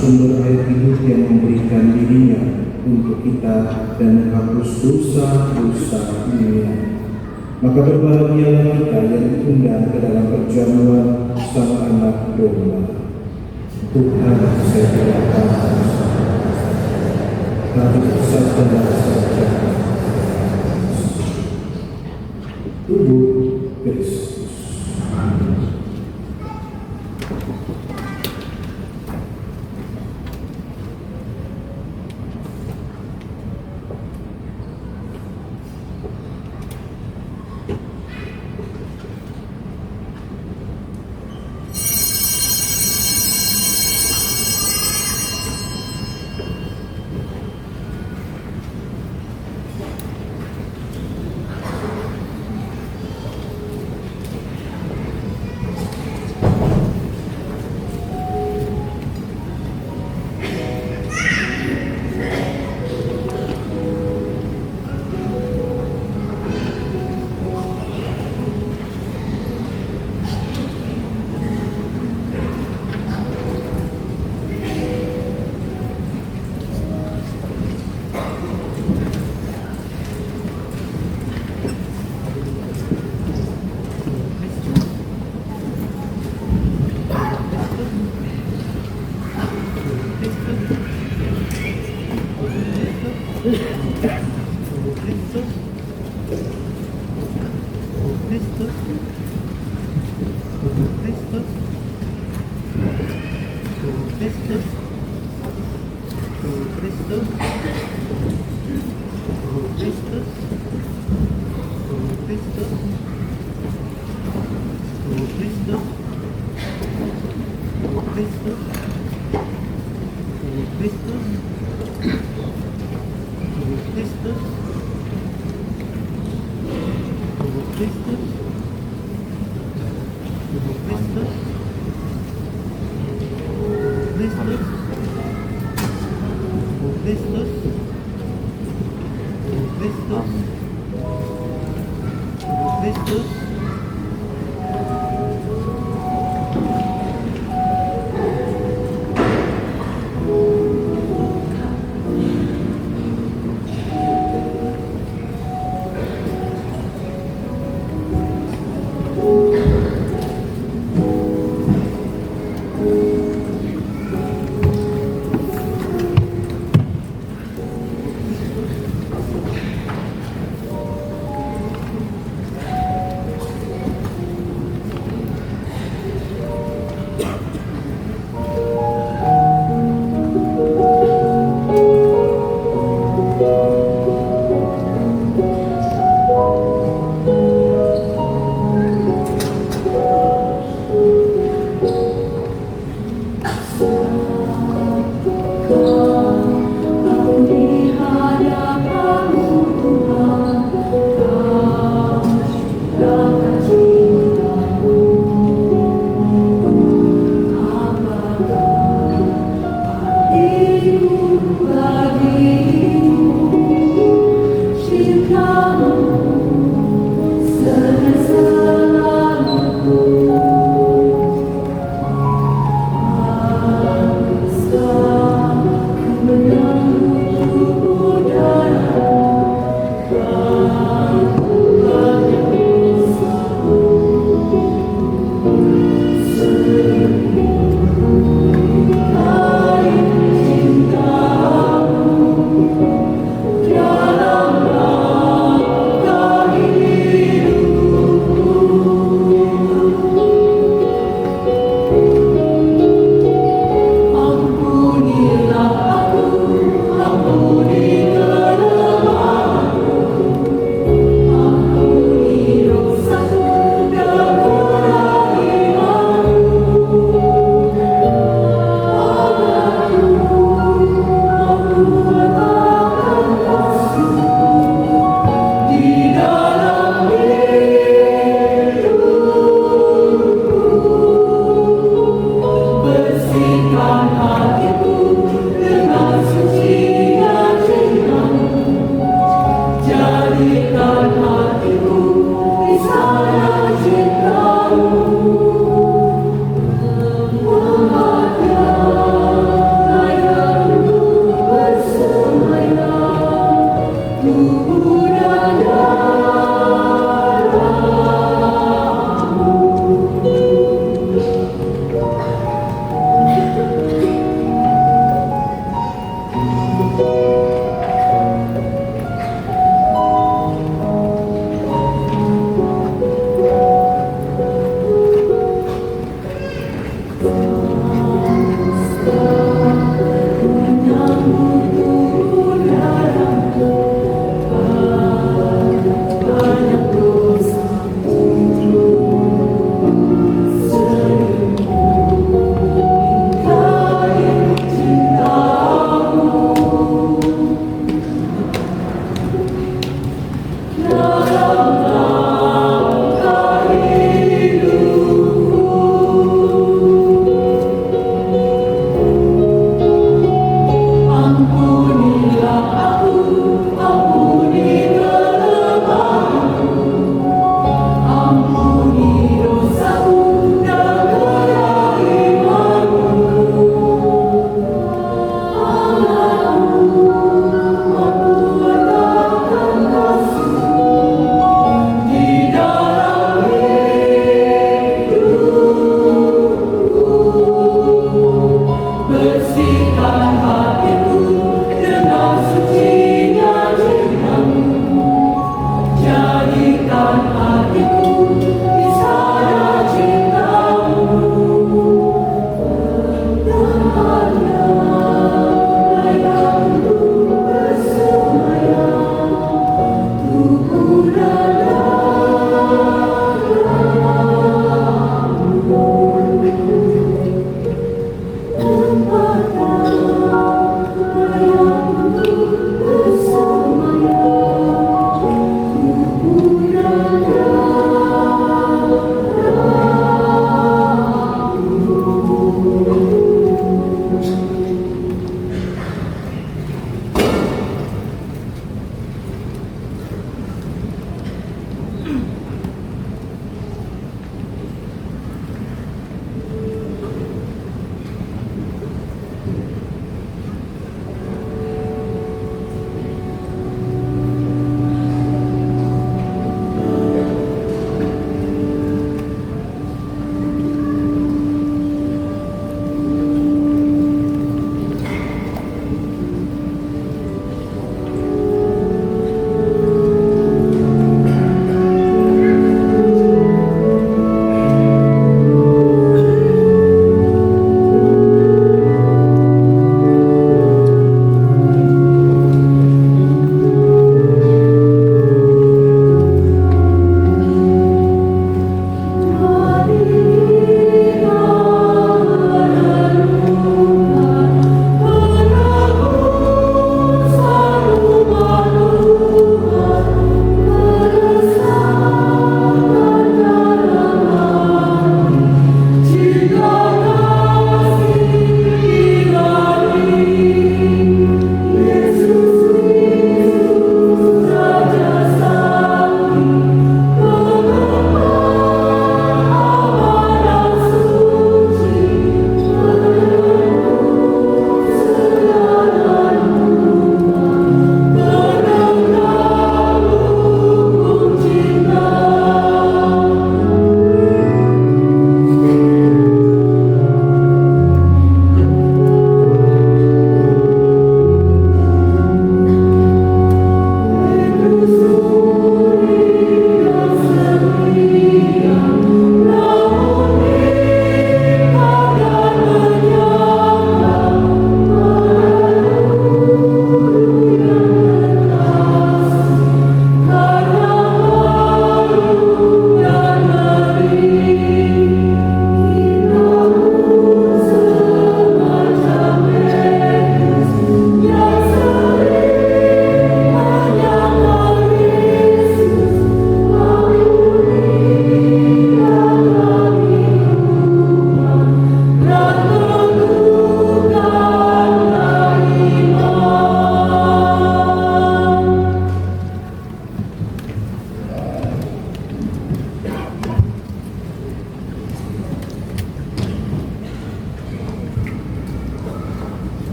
sumber air hidup yang memberikan dirinya untuk kita dan menghapus dosa-dosa dunia. Maka berbahagialah kita yang diundang ke dalam perjamuan Sang Anak Domba. Tuhan, saya tidak tahu, tapi sabdalah saja. Tubuh Kristus.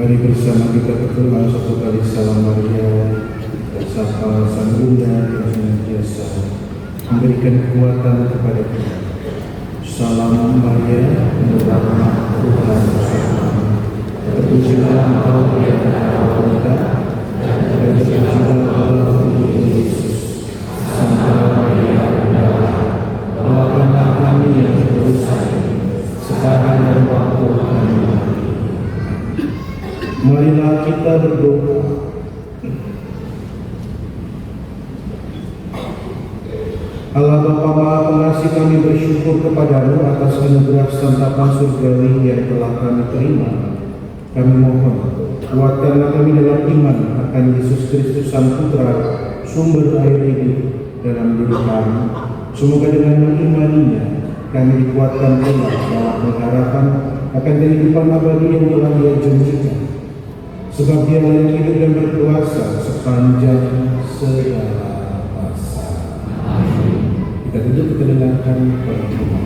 Mari bersama kita berdoa satu kali salam Maria, dan sapa Sang Bunda yang senantiasa memberikan kekuatan kepada kita. Salam Maria, penuh rahmat Tuhan bersamamu. Terpujilah Engkau di antara wanita, dan terpujilah buah tubuhmu Yesus. Santa Maria Bunda Allah, doakanlah kami yang berdosa, sekarang dan waktu kami mati. Marilah kita berdoa. Allah Bapa Maha Pengasih, kami bersyukur kepadamu atas anugerah santapan surgawi yang telah kami terima. Kami mohon, kuatkanlah kami dalam iman akan Yesus Kristus Sang Putra, sumber air hidup dalam diri kami. Semoga dengan mengimaninya, kami dikuatkan pula dalam pengharapan akan kehidupan abadi yang telah Dia janjikan. Sebab Dia yang hidup dan berkuasa sepanjang segala masa. Kita duduk, kita dengarkan pertemuan.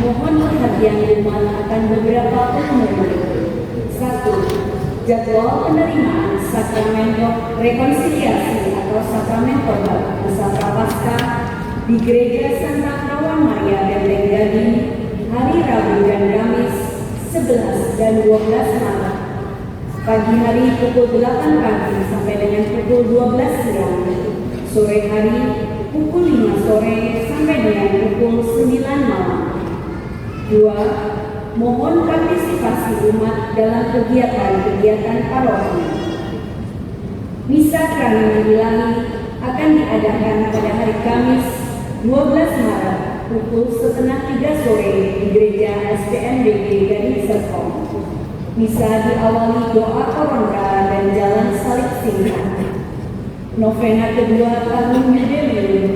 Mohon perhatian umat akan beberapa pengumuman. 1. Jadwal penerimaan sakramen rekonsiliasi atau sakramen tobat masa prapaskah di Gereja Santa Perawan Maria Benteng Gading hari Rabu dan Kamis 11 dan 12 Maret. Pagi hari pukul 8 pagi sampai dengan pukul 12 siang. Sore hari pukul 5 sore sampai dengan pukul 9 malam. 2. Mohon partisipasi umat dalam kegiatan-kegiatan paroki. Misa Kerana Ilahi akan diadakan pada hari Kamis 12 Maret pukul 2:30 sore di Gereja SPMBG Gading Serpong. Misa diawali doa koronda dan jalan salib singkat. Novena kedua tahun Jubileum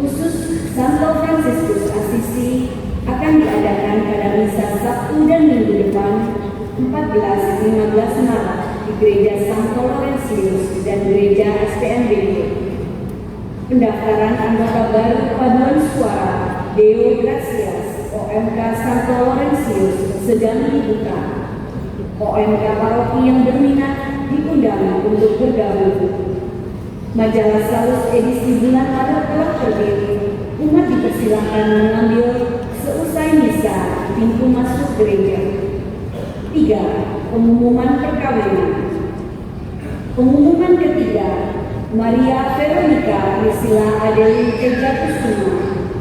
khusus Santo Fransiskus Assisi akan diadakan pada misa Sabtu dan Minggu depan 14-15 Maret di Gereja Santo Laurentius dan Gereja SPMBG. Pendaftaran anggota baru paduan suara Deo Gracias OMK Santo Laurentius sedang dibuka. OMK paroki yang berminat diundang untuk bergabung. Majalah Salus edisi bulan Maret telah terbit. Umat dipersilakan mengambil seusai misa di pintu masuk gereja. 3. Pengumuman perkawinan. Pengumuman ketiga, Maria Veronica Priscilla Adeline Teja Kusuma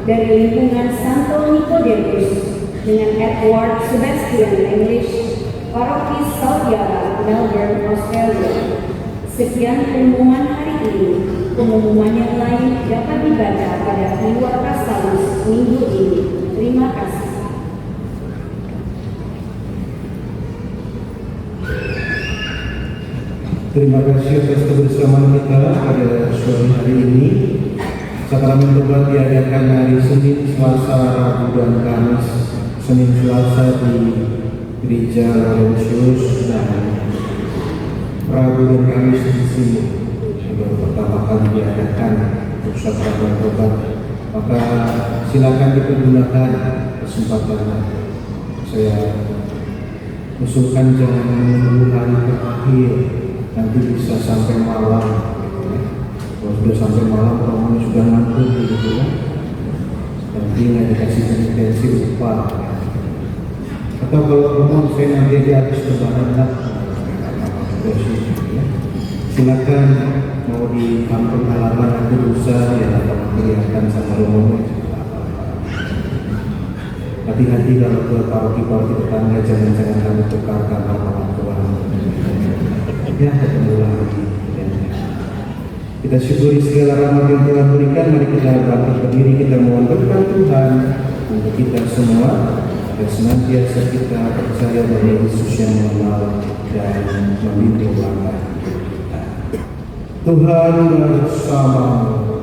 dari lingkungan Santo Nicodemus dengan Edward Sebastian English, Paroki South Yarra, Melbourne, Australia. Sekian pengumuman hari ini. Pengumuman yang lain dapat dibaca pada Warta Salus minggu ini. Terima kasih. Terima kasih atas kebersamaan kita pada sore hari ini. Sakramen tobat diadakan hari Senin, Selasa, Rabu, dan Kamis. Senin, Selasa di Gereja Laurentius dan Rabu dan Kamis di sini. Baru pertama kali diadakan untuk sakramen tobat. Maka silakan dipergunakan kesempatan. Saya usulkan jangan menunggu hari terakhir, nanti bisa sampai malam. Kalau sudah sampai malam, kamu sudah ngantuk gitu ya. Nanti nggak dikasih penitensi lupa. Atau kalau kamu saya nanti di atas lebaran lah, silakan mau di kampung halaman nanti bisa ya atau kelihatan sama romo. Hati-hati kalau ke paroki-paroki tetangga, jangan-jangan kamu tukarkan orang tua. Ya, ketemu lagi. Kita syukuri segala rahmat yang Tuhan berikan. Mari kita bangkit berdiri, kita mohon berkat Tuhan untuk kita semua dan senantiasa kita percaya bahwa Yesus yang mengenal dan membimbing langkah kita. Tuhan bersamamu.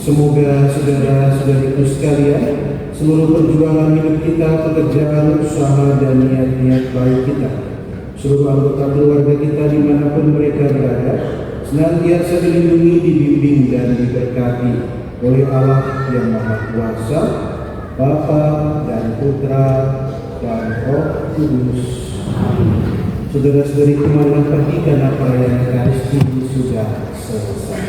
Semoga saudara-saudariku sekalian, seluruh perjuangan hidup kita, pekerjaan, usaha, dan niat-niat baik kita, seluruh anggota keluarga kita dimanapun mereka berada, senantiasa dilindungi, dibimbing, dan diberkati oleh Allah yang Maha Kuasa, Bapa dan Putra dan Roh Kudus. Saudara-saudari kemana pergi karena perayaan Ekaristi sudah selesai.